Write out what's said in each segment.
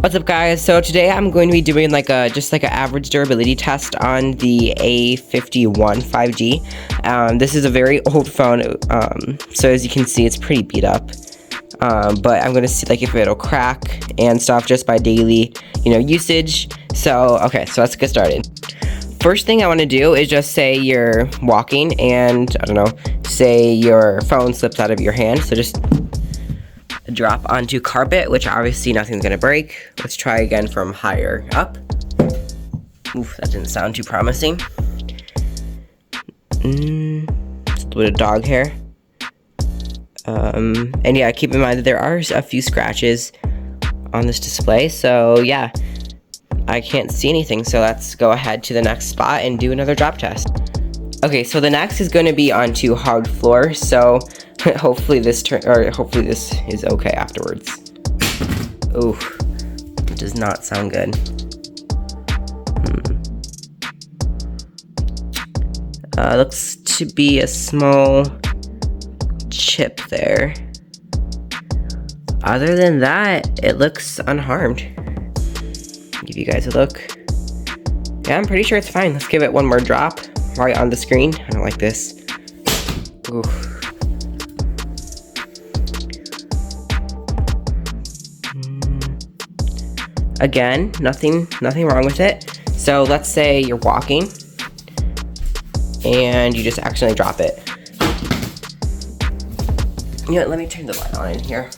What's up, guys? So today I'm going to be doing just like an average durability test on the a51 5G. This is a very old phone, so as you can see, it's pretty beat up. But I'm going to see like if it'll crack and stuff just by daily, usage. So okay, so let's get started. First thing I want to do is just say you're walking and I don't know, say your phone slips out of your hand. So just drop onto carpet, which obviously nothing's gonna break. Let's try again from higher up. Oof, that didn't sound too promising. Just a little bit of dog hair. And yeah, keep in mind that there are a few scratches on this display, so yeah, I can't see anything, so let's go ahead to the next spot and do another drop test. Okay, so the next is going to be onto hard floor, so hopefully this is okay afterwards. Ooh, it does not sound good. Looks to be a small chip there. Other than that, it looks unharmed. Give you guys a look. Yeah, I'm pretty sure it's fine. Let's give it one more drop right on the screen. I don't like this. Ooh. Again, nothing wrong with it. So let's say you're walking and you just accidentally drop it. You know what, let me turn the light on in here.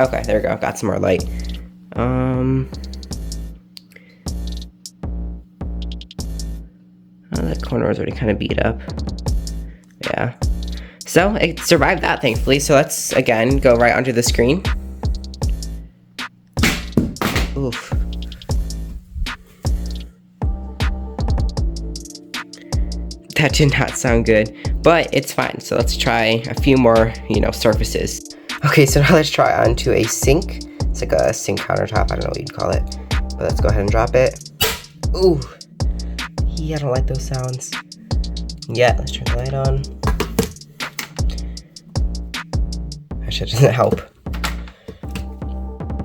Okay, there we go, got some more light. That corner was already kind of beat up. Yeah. So it survived that, thankfully. So let's again go right onto the screen. Oof. That did not sound good, but it's fine. So let's try a few more, surfaces. Okay, so now let's try onto a sink. It's like a sink countertop. I don't know what you'd call it, but let's go ahead and drop it. Ooh. Yeah, I don't like those sounds. Yeah, let's turn the light on. Actually, it doesn't help.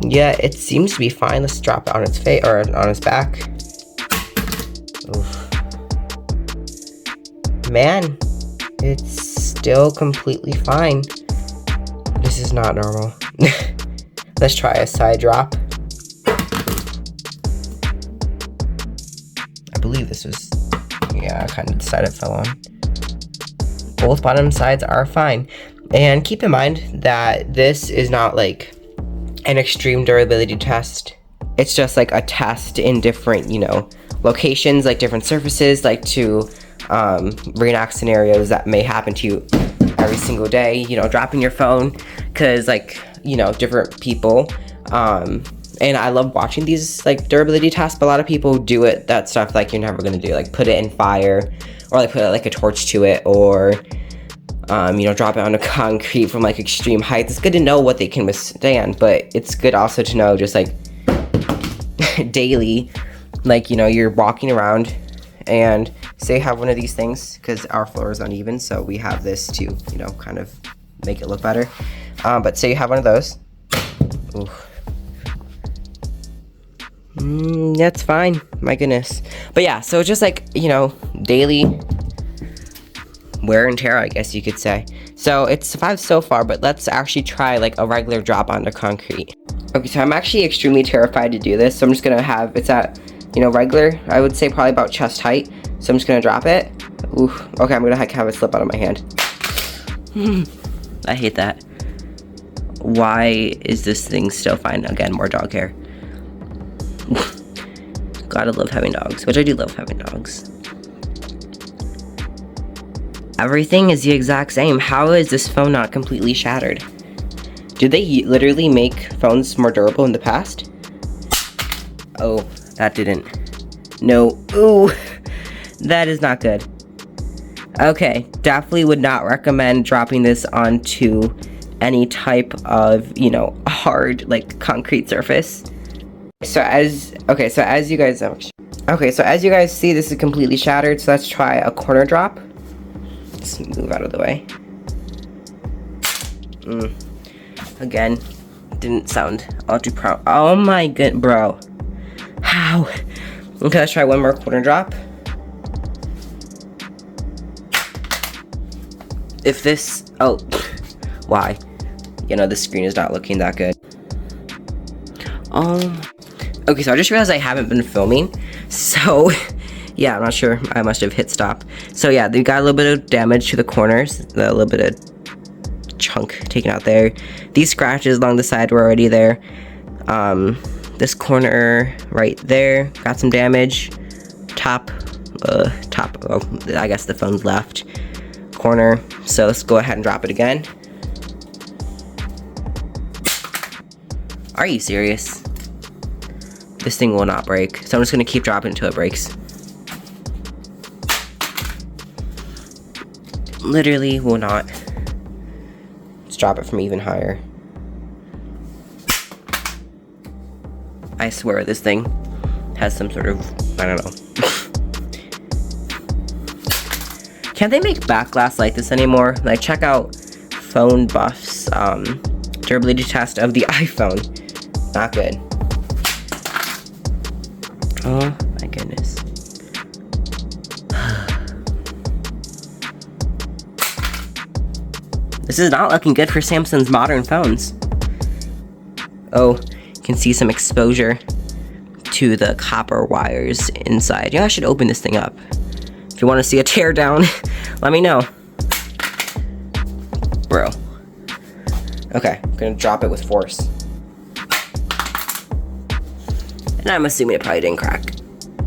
Yeah, it seems to be fine. Let's drop it on its face or on its back. Oof. Man, it's still completely fine. This is not normal. Let's try a side drop. I believe this was, yeah, kind of the side it fell on. Both bottom sides are fine. And keep in mind that this is not like an extreme durability test. It's just like a test in different, locations, like different surfaces, like to reenact scenarios that may happen to you every single day, dropping your phone, because different people, and I love watching these like durability tests, but a lot of people do it, that stuff like you're never gonna do, like put it in fire, or like put like a torch to it, or drop it onto concrete from like extreme heights. It's good to know what they can withstand, but it's good also to know just like daily, like you're walking around and say you have one of these things, because our floor is uneven, so we have this to kind of make it look better, but say you have one of those. Ooh. That's fine, my goodness. But yeah, so just like daily wear and tear, I guess you could say. So it's survived so far, but let's actually try like a regular drop onto concrete. Okay, so I'm actually extremely terrified to do this, so I'm just gonna have, it's at regular, I would say probably about chest height, so I'm just gonna drop it. Ooh, okay, I'm gonna have it slip out of my hand. I hate that. Why is this thing still fine? Again, more dog hair. Gotta love having dogs, which I do love having dogs. Everything is the exact same. How is this phone not completely shattered? Did they literally make phones more durable in the past? Oh, that didn't. No. Ooh, that is not good. Okay, definitely would not recommend dropping this onto any type of, hard like concrete surface. So as you guys see, this is completely shattered, so let's try a corner drop. Let's move out of the way. Again, didn't sound all too proud. Oh my good, bro. How? Okay, let's try one more corner drop. If this, oh, why? You know, the screen is not looking that good. Okay, so I just realized I haven't been filming, so yeah, I'm not sure. I must have hit stop. So yeah, they got a little bit of damage to the corners, a little bit of chunk taken out there. These scratches along the side were already there. This corner right there got some damage. Top, oh, I guess the phone's left corner. So let's go ahead and drop it again. Are you serious? This thing will not break, so I'm just gonna keep dropping until it breaks. Literally will not. Let's drop it from even higher. I swear this thing has some sort of, I don't know. Can't they make back glass like this anymore? Like, check out Phone Buff's durability test of the iPhone. Not good. Oh my goodness. This is not looking good for Samsung's modern phones. Oh, you can see some exposure to the copper wires inside. Yeah, I should open this thing up. If you want to see a tear down, let me know. Bro. Okay, I'm gonna drop it with force. And I'm assuming it probably didn't crack.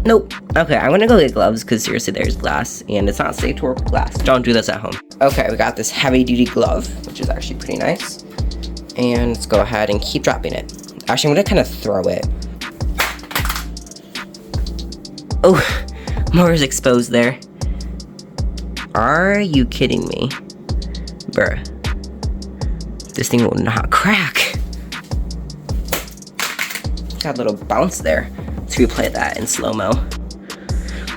Nope. Okay, I'm gonna go get gloves because seriously, there's glass and it's not safe to work with glass. Don't do this at home. Okay, we got this heavy duty glove, which is actually pretty nice. And let's go ahead and keep dropping it. Actually, I'm gonna kind of throw it. Oh, more is exposed there. Are you kidding me? Bruh. This thing will not crack. Got a little bounce there. Let's replay that in slow-mo.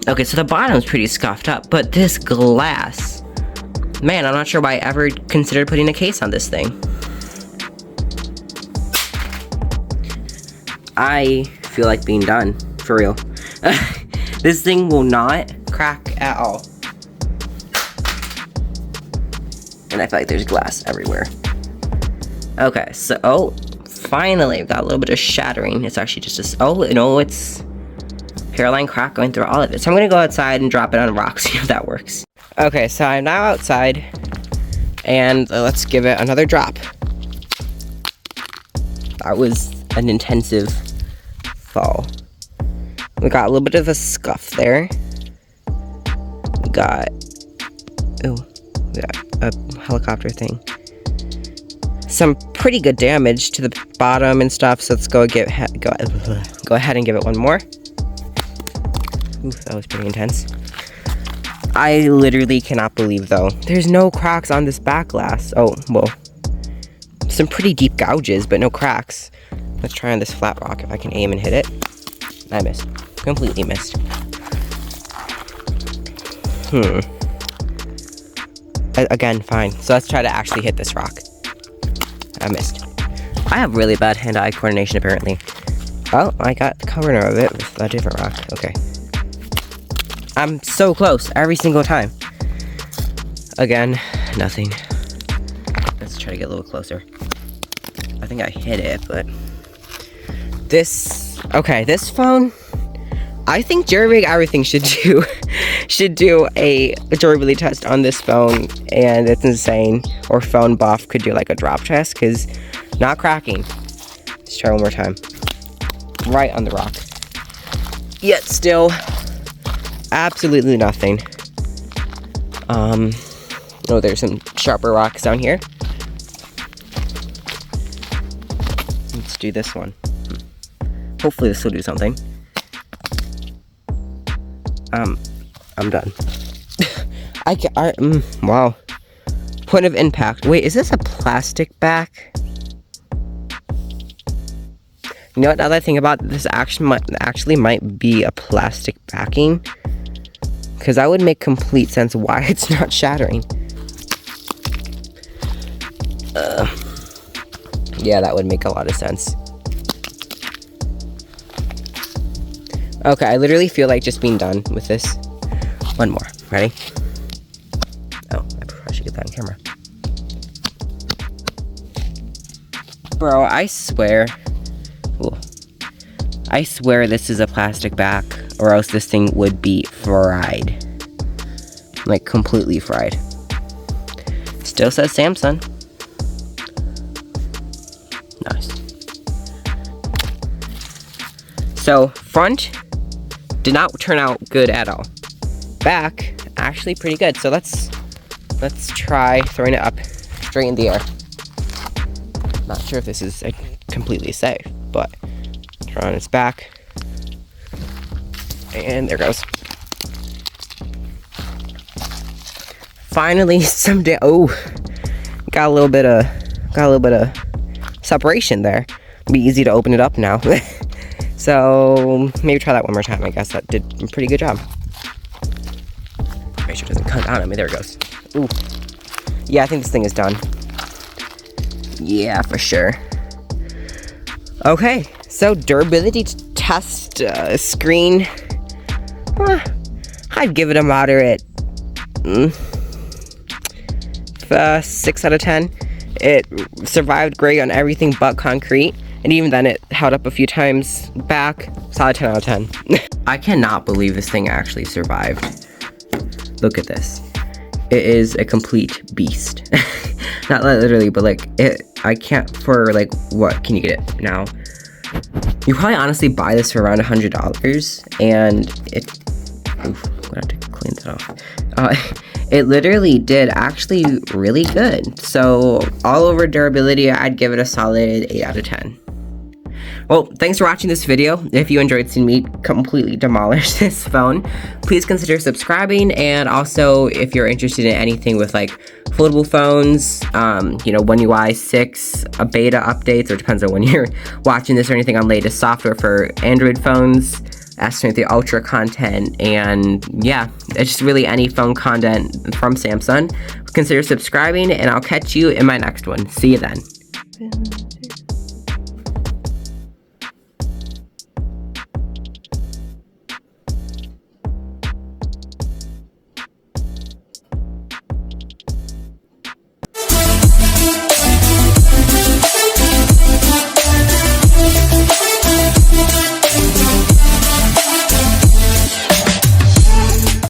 Okay, so the bottom's pretty scuffed up, but this glass, man, I'm not sure why I ever considered putting a case on this thing. I feel like being done, for real. This thing will not crack at all. And I feel like there's glass everywhere. Okay, so, oh, finally, we've got a little bit of shattering. It's actually just a, oh, no, it's hairline crack going through all of it. So I'm gonna go outside and drop it on rocks, see if that works. Okay, so I'm now outside, and let's give it another drop. That was an intensive fall. We got a little bit of a scuff there. We got, ooh, we got a helicopter thing. Some pretty good damage to the bottom and stuff, so let's go ahead and give it one more. Ooh, that was pretty intense. I literally cannot believe, though, there's no cracks on this back glass. Oh, well, some pretty deep gouges, but no cracks. Let's try on this flat rock if I can aim and hit it. I missed. Completely missed. Again, fine. So let's try to actually hit this rock. I missed. I have really bad hand-eye coordination, apparently. Oh, I got the corner of it with a different rock. Okay. I'm so close every single time. Again, nothing. Let's try to get a little closer. I think I hit it, but this, okay, this phone, I think Jeremy Everything should do a durability test on this phone, and it's insane. Or Phone Buff could do like a drop test, because not cracking. Let's try one more time. Right on the rock. Yet still, absolutely nothing. Oh, there's some sharper rocks down here. Let's do this one. Hopefully this will do something. I'm done. Wow. Point of impact. Wait, is this a plastic back? You know what, now that I think about it, this actually might be a plastic backing. Because that would make complete sense why it's not shattering. Yeah, that would make a lot of sense. Okay, I literally feel like just being done with this. One more. Ready? Oh, I probably should get that on camera. Bro, I swear. Ooh. I swear this is a plastic back, or else this thing would be fried. Like, completely fried. Still says Samsung. Nice. So, front did not turn out good at all. Back, actually pretty good. So let's try throwing it up straight in the air. Not sure if this is completely safe, but turn on its back. And there goes. Finally, oh, got a little bit of separation there. It'll be easy to open it up now. So maybe try that one more time. I guess that did a pretty good job. Make sure it doesn't cut down on me. There it goes. Ooh. Yeah, I think this thing is done. Yeah, for sure. Okay, so durability test screen. I'd give it a moderate 6 out of 10. It survived great on everything but concrete, and even then it held up a few times back. Solid 10 out of 10. I cannot believe this thing actually survived. Look at this. It is a complete beast. Not literally, but like I can't, for like, what can you get it now? You probably honestly buy this for around $100, and oof, I'm gonna have to clean that off. It literally did actually really good. So all over durability, I'd give it a solid 8 out of 10. Well, thanks for watching this video. If you enjoyed seeing me completely demolish this phone, please consider subscribing. And also, if you're interested in anything with like foldable phones, One UI 6, a beta updates, or depends on when you're watching this, or anything on latest software for Android phones, S23 Ultra content, and yeah, it's just really any phone content from Samsung. Consider subscribing, and I'll catch you in my next one. See you then.